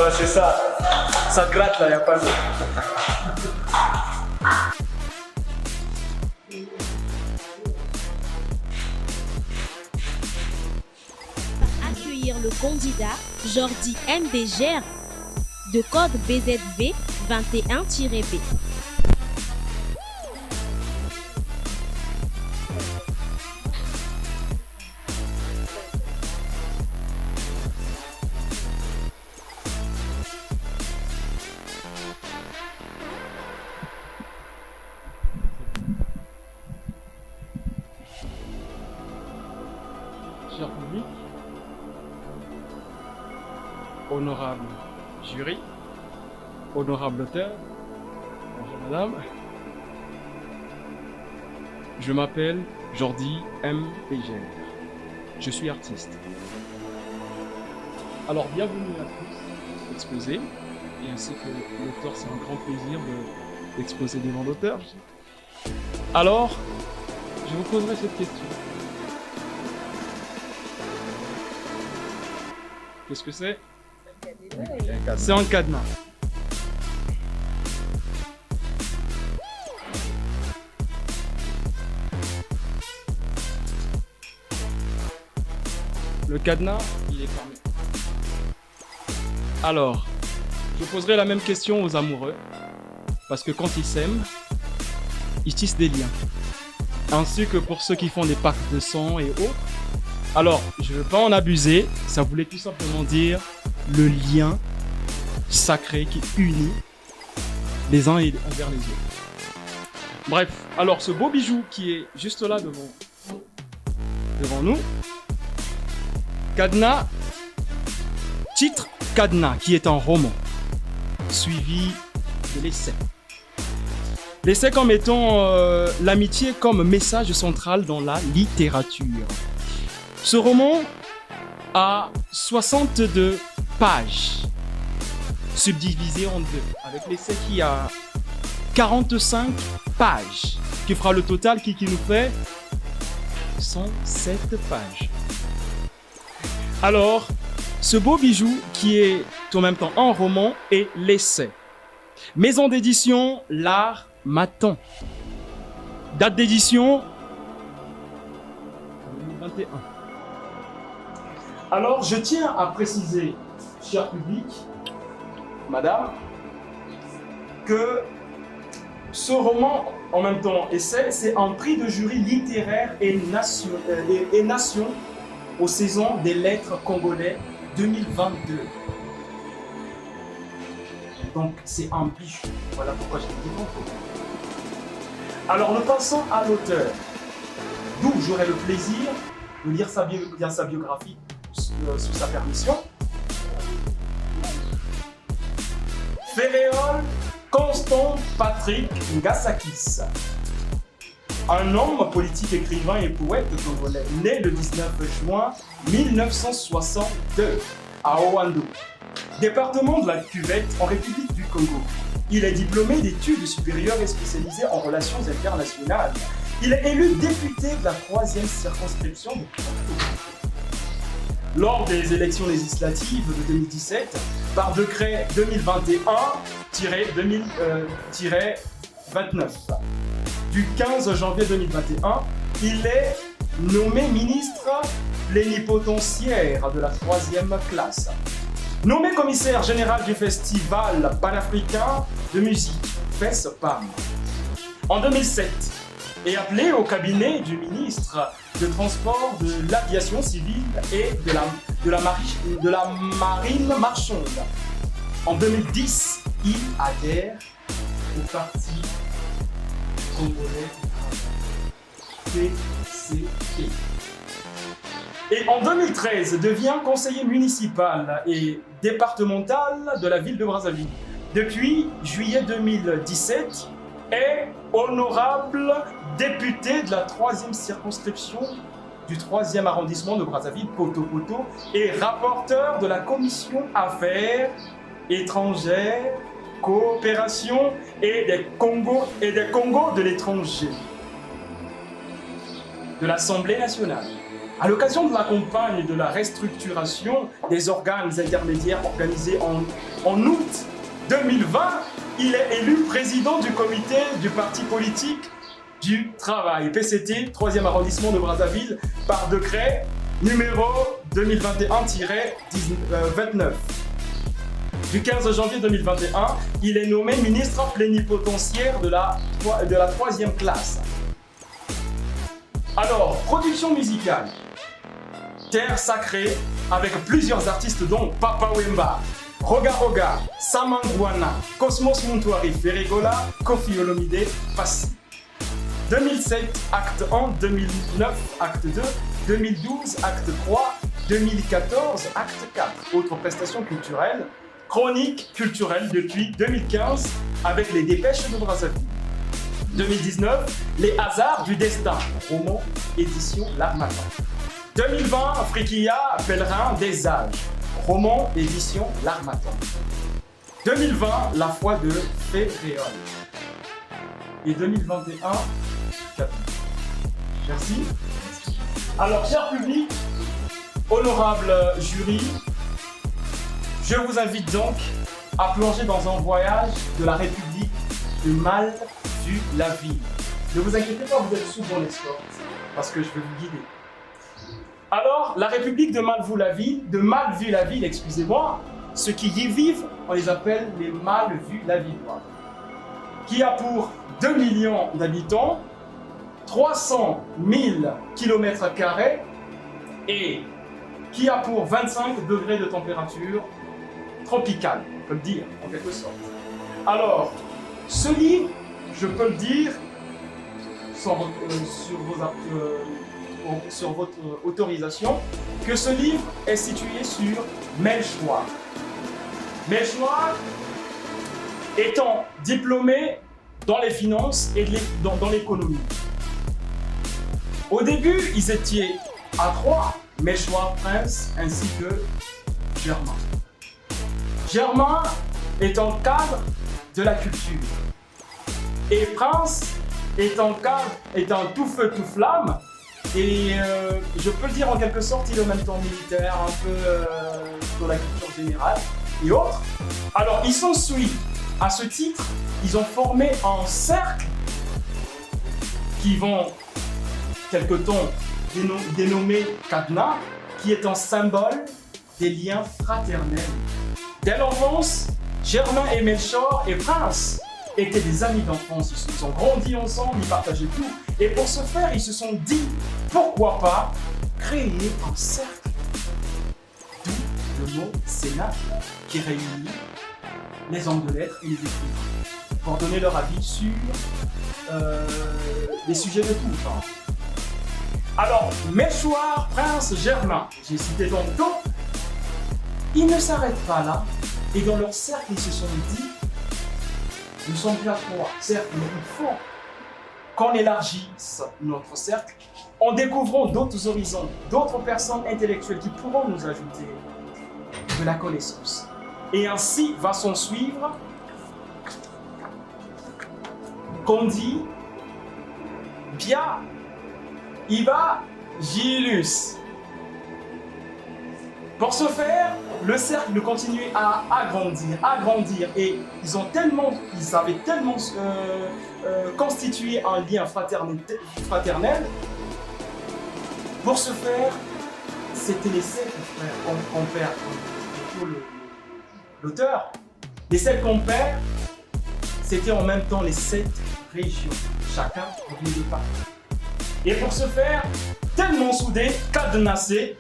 Ouais, c'est ça. Ça gratte là, y a pas de. Accueillir le candidat Jordi MBGR de code BZV 21-B. Cher public, honorable jury, honorable auteur, bonjour madame, je m'appelle Jordi MBGR, je suis artiste. Alors bienvenue à tous exposés, et ainsi que l'auteur, c'est un grand plaisir d'exposer devant l'auteur. Alors, je vous poserai cette question. Qu'est-ce que c'est? C'est un cadenas. Le cadenas, il est fermé. Alors, je poserai la même question aux amoureux, parce que quand ils s'aiment, ils tissent des liens. Ainsi que pour ceux qui font des pactes de sang et autres. Alors, je ne veux pas en abuser, ça voulait tout simplement dire le lien sacré qui unit les uns envers les autres. Bref, alors ce beau bijou qui est juste là devant nous, cadenas, titre cadenas, qui est un roman, suivi de l'essai. L'essai comme étant l'amitié comme message central dans la littérature. Ce roman a 62 pages, subdivisées en deux, avec l'essai qui a 45 pages, qui fera le total qui nous fait 107 pages. Alors, ce beau bijou qui est en même temps un roman est l'essai. Maison d'édition, l'art m'attend. Date d'édition 2021. Alors, je tiens à préciser, cher public, madame, que ce roman, en même temps essai, c'est un prix de jury littéraire et nation aux saisons des lettres congolais 2022. Donc, c'est un bijou. Voilà pourquoi j'ai dit tantôt. Alors, nous passons à l'auteur, d'où j'aurai le plaisir de lire sa biographie sous sa permission. Féréol Constant Patrick Ngasakis, un homme politique, écrivain et poète congolais, né le 19 juin 1962 à Oando, département de la Cuvette en République du Congo. Il est diplômé d'études supérieures et spécialisé en relations internationales. Il est élu député de la 3e circonscription de Porto. Lors des élections législatives de 2017, par décret 2021-29 du 15 janvier 2021, il est nommé ministre plénipotentiaire de la 3e classe. Nommé commissaire général du Festival panafricain de musique, FESPAM, en 2007, et appelé au cabinet du ministre de Transport, de l'Aviation civile et de la Marine marchande. En 2010, il adhère au Parti congolais du travail, PCP. Et en 2013, devient conseiller municipal et départemental de la ville de Brazzaville. Depuis juillet 2017, est honorable député de la 3e circonscription du 3e arrondissement de Brazzaville, Poto-Poto, et rapporteur de la commission Affaires étrangères, coopération et des Congos de l'étranger de l'Assemblée nationale. À l'occasion de la campagne de la restructuration des organes intermédiaires organisée en août 2020, il est élu président du comité du parti politique du travail, PCT, 3e arrondissement de Brazzaville, par décret numéro 2021-29. Du 15 janvier 2021, il est nommé ministre plénipotentiaire de la 3e classe. Alors, production musicale. Terre sacrée, avec plusieurs artistes dont Papa Wemba, Roga Roga, Samangwana, Cosmos Montuari, Ferregola, Kofi Olomide, Fassi. 2007, acte 1, 2009, acte 2, 2012, acte 3, 2014, acte 4. Autres prestations culturelles, chronique culturelle depuis 2015 avec les Dépêches de Brazzaville. 2019, Les hasards du destin, roman, édition L'Armatan. 2020, Frikia, Pèlerin des âges, roman, édition L'Armatan. 2020, La foi de Féréol. Et 2021, Merci. Alors, cher public, honorable jury, je vous invite donc à plonger dans un voyage de la République de Mal-vu-la-Ville. Ne vous inquiétez pas, vous êtes sous mon escorte, parce que je vais vous guider. Alors, la République de Mal-vu-la-Ville, excusez-moi, ceux qui y vivent, on les appelle les Mal-vu-la-Villois, qui a pour 2 millions d'habitants, 300 000 km² et qui a pour 25 degrés de température tropicale, on peut le dire, en quelque sorte. Alors, ce livre, je peux le dire, sur votre autorisation, que ce livre est situé sur Melchoir. Melchoir étant diplômé dans les finances et dans l'économie. Au début, ils étaient à 3, Melchoir, Prince, ainsi que Germain. Germain est en cadre de la culture. Et Prince est un tout feu, tout flamme. Et je peux le dire en quelque sorte, il est en même temps militaire, un peu dans la culture générale et autres. Alors, ils sont suivis. À ce titre, ils ont formé un cercle qui vont quelque temps dénommé Cadenas, qui est un symbole des liens fraternels. Dès l'enfance, Germain et Melchior et Prince étaient des amis d'enfance. Ils ont grandi ensemble, ils partageaient tout. Et pour ce faire, ils se sont dit, pourquoi pas créer un cercle. D'où le mot Cénacle, qui réunit les hommes de lettres et les écrivains, pour donner leur avis sur des sujets de tout genre. Alors, Melchoir, Prince, Germain, j'ai cité tantôt, ils ne s'arrêtent pas là, et dans leur cercle, ils se sont dit, nous sommes qu'à 3, certes, mais il faut qu'on élargisse notre cercle en découvrant d'autres horizons, d'autres personnes intellectuelles qui pourront nous ajouter de la connaissance. Et ainsi va s'en suivre, qu'on dit, Bia Iba Gilus. Pour ce faire, le cercle continuait à agrandir, et ils avaient tellement constitué un lien fraternel. Pour ce faire, c'était les 7 frères compères, l'auteur. Les 7 compères, c'était en même temps les 7 régions, chacun revenu de partout. Et pour ce faire, tellement soudés, cadenassés,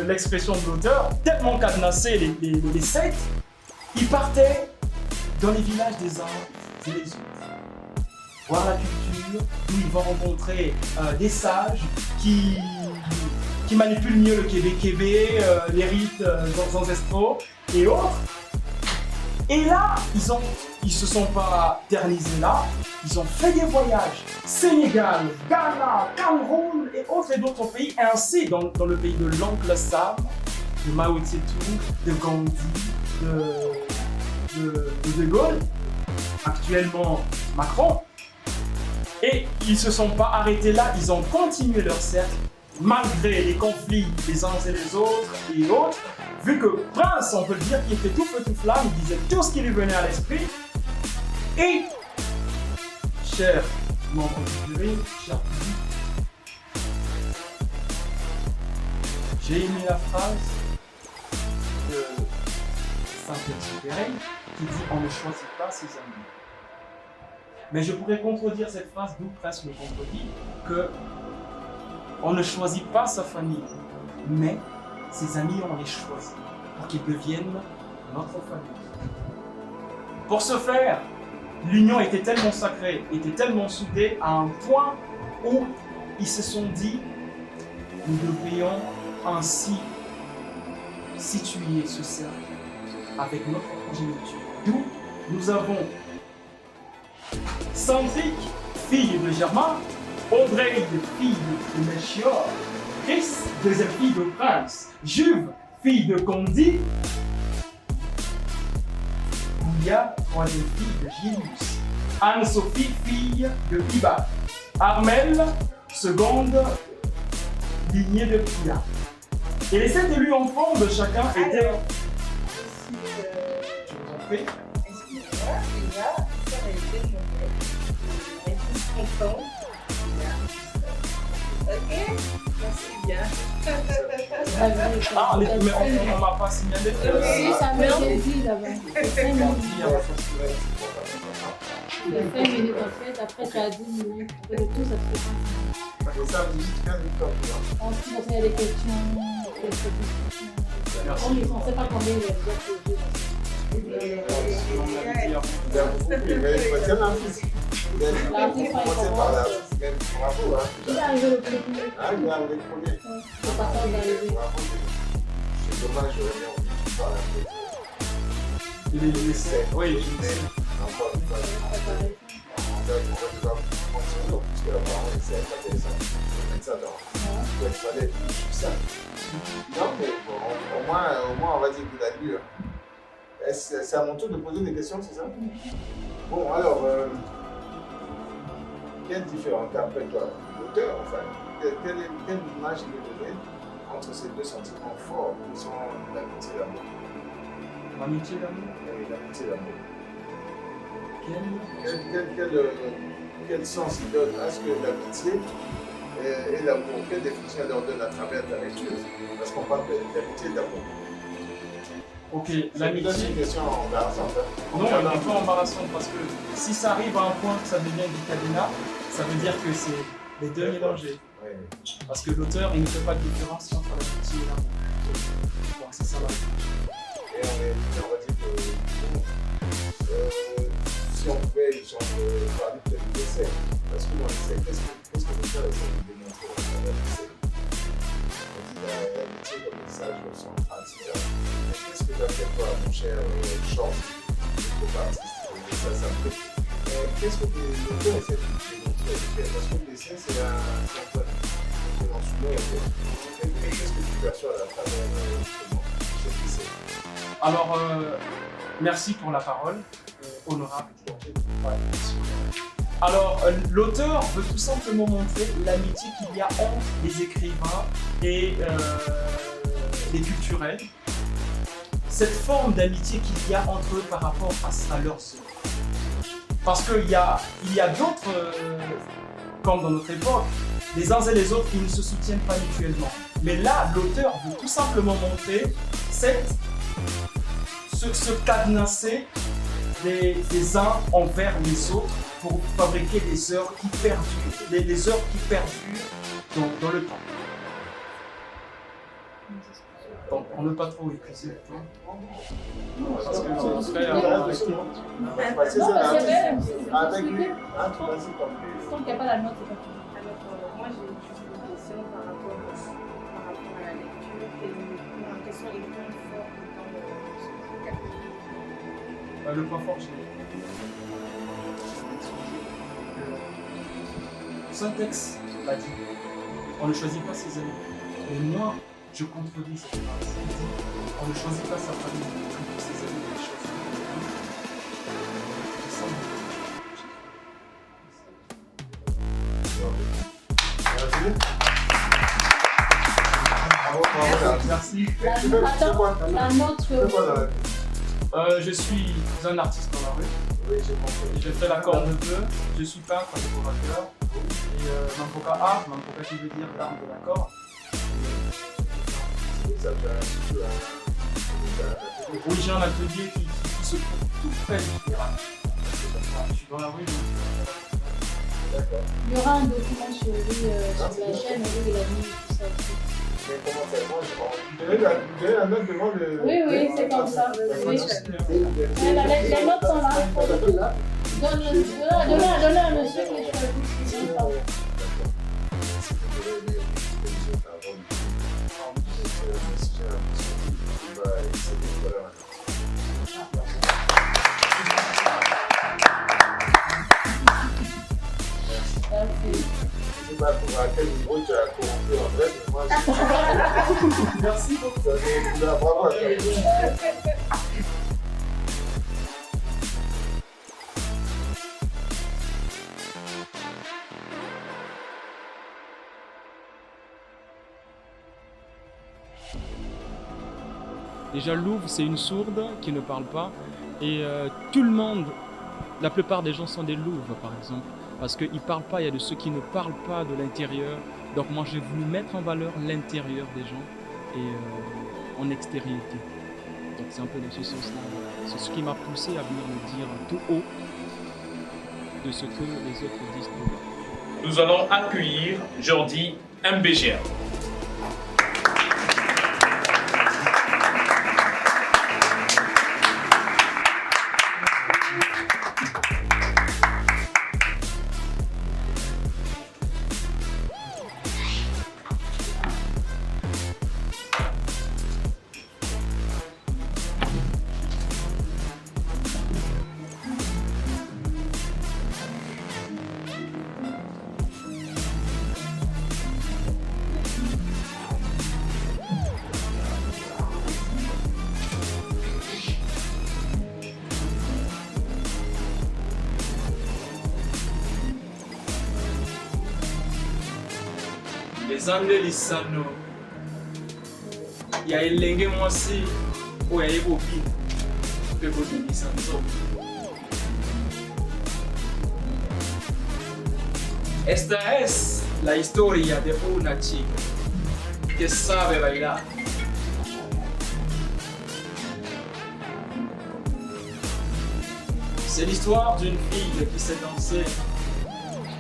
l'expression de l'auteur, tellement cadenassés les 7, ils partaient dans les villages des uns et des autres. Voir la culture, où ils vont rencontrer des sages qui manipulent mieux le kébé, les rites ancestraux et autres. Et là, ils se sont pas ternisés là, ils ont fait des voyages. Sénégal, Ghana, Cameroun et autres et d'autres pays, ainsi dans le pays de l'oncle Sam, de Mao Tse-tung, de Gandhi, de Gaulle, actuellement Macron. Et ils ne se sont pas arrêtés là, ils ont continué leur cercle malgré les conflits les uns et les autres et autres, vu que Prince, on peut le dire, qui était tout feu tout flamme, il disait tout ce qui lui venait à l'esprit, et, chers membres du jury, chers publics, j'ai aimé la phrase de Saint-Exupéry qui dit « On ne choisit pas ses amis ». Mais je pourrais contredire cette phrase, d'où Prince me contredit, que on ne choisit pas sa famille, mais ses amis, on les choisit pour qu'ils deviennent notre famille. Pour ce faire, l'union était tellement sacrée, était tellement soudée à un point où ils se sont dit « Nous devrions ainsi situer ce cercle avec notre progéniture. » D'où nous avons Sandrick, fille de Germain, Audrey, fille de Melchior, Chris, deuxième fille de Prince, Juve, fille de Condi, Bouya, troisième fille de Gillius, Anne-Sophie, fille de Iba, Armel, seconde lignée de Pia. Et les 7 élus enfants de chacun étaient... Je vous en prie. Excusez-moi, déjà, ça a été mon père. Elle est tous contents. Ok, merci bien. Ah, mais on m'a pas signalé que... Si, ça m'a été dit là-bas. C'est 5 minutes. Il y a 5 minutes en fait, après tu as 10 minutes. Après le tout, ça te fait 5 minutes. Ça vous dit 15 minutes. Ensuite, il y a des questions, des discussions. Merci. On ne sait pas combien il y a déjà posé. Il est arrivé le premier. Ah, il est arrivé le premier. Le passage d'arrivée. Bravo. C'est dommage, j'aurais bien envie de parler un peu. Il est laissé. Oui, je sais. Encore une fois, on va devoir continuer, puisque apparemment, c'est intéressant. Je vais mettre ça dans. Il fallait tout ça. Non, mais bon, au moins, on va dire qu'il a lu. C'est à mon tour de poser des questions, c'est ça? Bon, alors, quelle différence, d'après toi, l'auteur, enfin, quelle image il est donné entre ces deux sentiments forts qui sont l'amitié et l'amour? L'amitié et l'amour. Et l'amitié et l'amour. Quel... Quel sens il donne à ce que l'amitié et l'amour? Quelle définition elle leur donne à travers ta lecture? Parce qu'on parle d'amitié et d'amour. Ok, C'est l'amitié. une question embarrassante. Non, elle n'est pas embarrassante parce que si ça arrive à un point que ça devient du cadenas, ça veut dire que c'est les deux mélangés. Oui. Parce que l'auteur, il ne fait pas de différence entre l'amitié et l'amour. Donc c'est ça là. Et on va dire que si on pouvait parler peut-être d'essai, parce que dans l'essai, qu'est-ce que l'auteur essaie de démontrer à travers l'essai? On dit l'amitié comme message central, etc. Mais qu'est-ce que d'après toi, mon cher Jean, notre artiste, ça me fait. Qu'est-ce que l'auteur essaie de démontrer? Parce que l'essai, c'est un point de mentionner. Qu'est-ce que tu perçois à travers cet essai? Alors, merci pour la parole, honorable. Ouais, merci. Alors, l'auteur veut tout simplement montrer l'amitié qu'il y a entre les écrivains et les culturels. Cette forme d'amitié qu'il y a entre eux par rapport à leurs œuvres. Parce qu'il y a d'autres, comme dans notre époque, les uns et les autres, ils ne se soutiennent pas mutuellement. Mais là, l'auteur veut tout simplement montrer ce cadenasser des uns envers les autres pour fabriquer des œuvres qui perdurent, des œuvres qui perdurent dans le temps. Donc, pour ne pas trop épuiser le temps. Parce que Non, c'est mais c'est Non, ça, mais c'est vrai, avec lui. Tant qu'il n'y a pas la note, c'est pas tout. Alors, moi, j'ai juste une question par rapport à la lecture. Quels sont les points forts dans ce chapitre? Le point fort, je Syntaxe l'a dit. On ne choisit pas ses amis. Mais moi, je contredis cette phrase. Il dit, on ne choisit pas sa famille, mais ses amis, on les choisit. C'est ça, Merci. Merci. Attends, la note C'est quoi dans la vie? Je suis un artiste dans la rue. Oui, j'ai compris. J'ai fait la corde de bleu. Je suis peintre, décorateur. Et Mampoka art, Mampoka qui veut dire l'arme de l'accord. Ça fait un peu Oui, j'ai un atelier qui se trouve tout près du terrain. Je suis dans la rue. D'accord. Il y aura un document sur lui sur la chaîne où il a mis tout ça aussi. Mais comment ça va? Vous donnez la note devant le. Oui, c'est comme ça. Oui. Les notes sont là. Donne-le à monsieur qui est choisi. Je sais pas à quel niveau tu as corrompu en vrai, mais moi, Merci beaucoup. Bravo à toi. Déjà, Louvre, c'est une sourde qui ne parle pas. Et tout le monde, la plupart des gens sont des Louvres, par exemple. Parce qu'ils ne parlent pas, il y a de ceux qui ne parlent pas de l'intérieur. Donc moi, j'ai voulu mettre en valeur l'intérieur des gens et en extériorité. Donc c'est un peu dans ce sens-là. C'est ce qui m'a poussé à venir le dire tout haut de ce que les autres disent tout bas. Nous allons accueillir Jordi MBGR. ezande lisano ya elenge mwasi oyo aye kobina mpe kobimisa nzoto. Esta es la historia de una chica que sabe bailar. C'est l'histoire d'une fille qui sait danser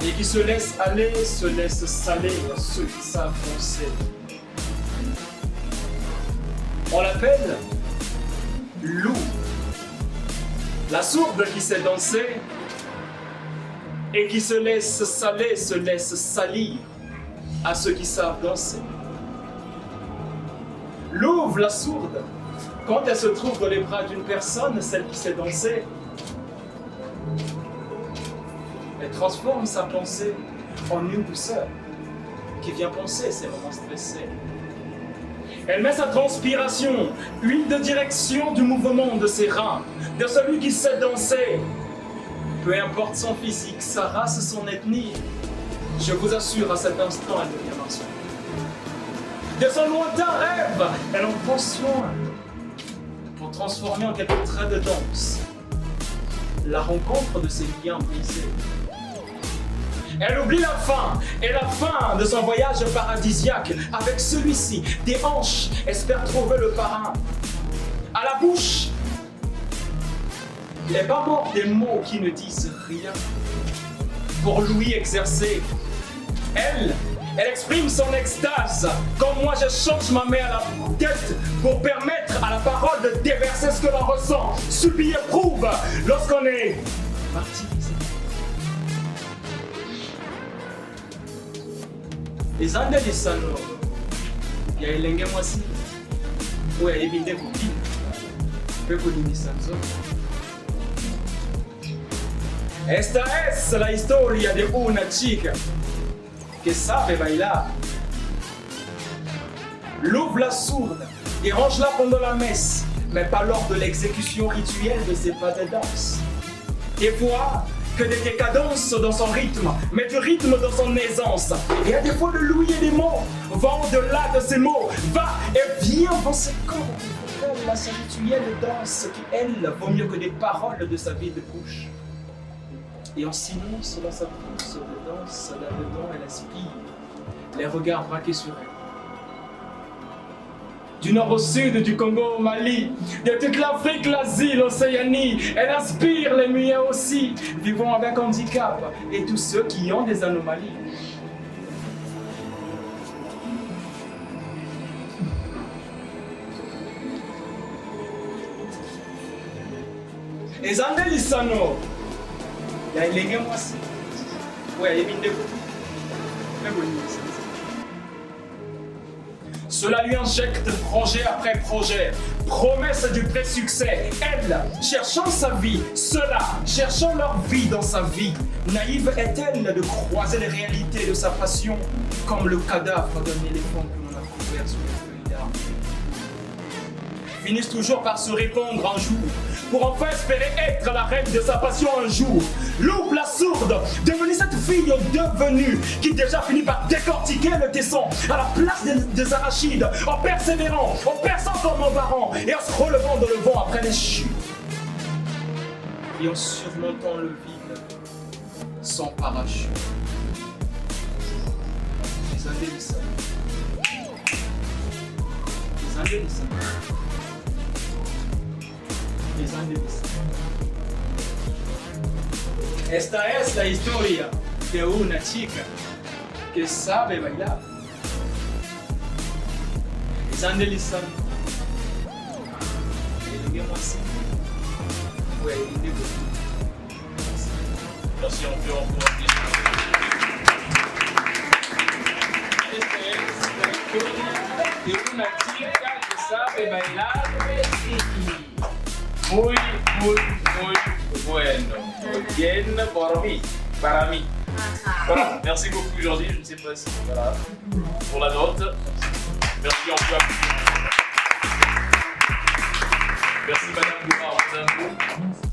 et qui se laisse aller, se laisse saler à ceux qui savent danser. On l'appelle Lou, la sourde qui sait danser et qui se laisse saler, se laisse salir à ceux qui savent danser. Louve, la sourde, quand elle se trouve dans les bras d'une personne, celle qui sait danser, elle transforme sa pensée en une douceur qui vient penser ses moments stressés. Elle met sa transpiration, huile de direction du mouvement de ses reins, de celui qui sait danser. Peu importe son physique, sa race, son ethnie, je vous assure, à cet instant, elle devient un soin. De son lointain rêve, elle en prend soin pour transformer en quelques traits de danse la rencontre de ses liens brisés. Elle oublie la fin et la fin de son voyage paradisiaque. Avec celui-ci, des hanches, espère trouver le parrain. À la bouche, les pas morts des mots qui ne disent rien. Pour Louis exercer, elle exprime son extase. Comme moi, je change ma main à la tête pour permettre à la parole de déverser ce que l'on ressent. Subit et prouve lorsqu'on est martyrisé. Ezande lisano ya elenge mwasi oyo ayebi nde kobina mpe kolimisa nzoto. Esta es la historia de una chica que sabe bailar. L'ouvre la sourde et range-la pendant la messe, mais pas lors de l'exécution rituelle de ses pas de danse. Des fois, que des décadences dans son rythme, mais du rythme dans son aisance. Et à défaut de louis et des mots, va au-delà de ces mots, va et viens dans ses cordes vocales, la rituelle danse qui, elle, vaut mieux que des paroles de sa vie de bouche. Et en silence, dans sa pousse de danse, là-dedans, elle aspire, les regards braqués sur elle. Du nord au sud, du Congo au Mali, de toute l'Afrique, l'Asie, l'Océanie, elle inspire les miens aussi, vivant avec handicap, et tous ceux qui ont des anomalies. Et Zandelisano, il y a les gars, moi aussi. Ouais, il y a des Cela lui injecte projet après projet, promesse du pré-succès. Elle, cherchant sa vie, ceux-là, cherchant leur vie dans sa vie. Naïve est-elle de croiser les réalités de sa passion comme le cadavre d'un éléphant que l'on a couvert sous les feuilles d'arbre. Finissent toujours par se répondre un jour, pour enfin espérer être la reine de sa passion un jour. Loupe la sourde, devenue cette fille devenue, qui déjà finit par décortiquer le tesson à la place des arachides, en persévérant, en perçant comme un varan, et en se relevant dans le vent après les chutes. Et en surmontant le vide, sans parachute. Les indélissables. Les indélissables. Les indélissables. Esta es la historia de una chica que sabe bailar. Les indélissables. Et le gars, moi aussi. Ouais, il est beau. Merci, on peut encourager. Esta es la historia de una chica que sabe bailar. Muy, muy, muy bueno. Muy bien para mí. Voilà, merci beaucoup Jordi, je ne sais pas si voilà, pour la note. Merci, on peut applaudir. Merci Madame Goumar,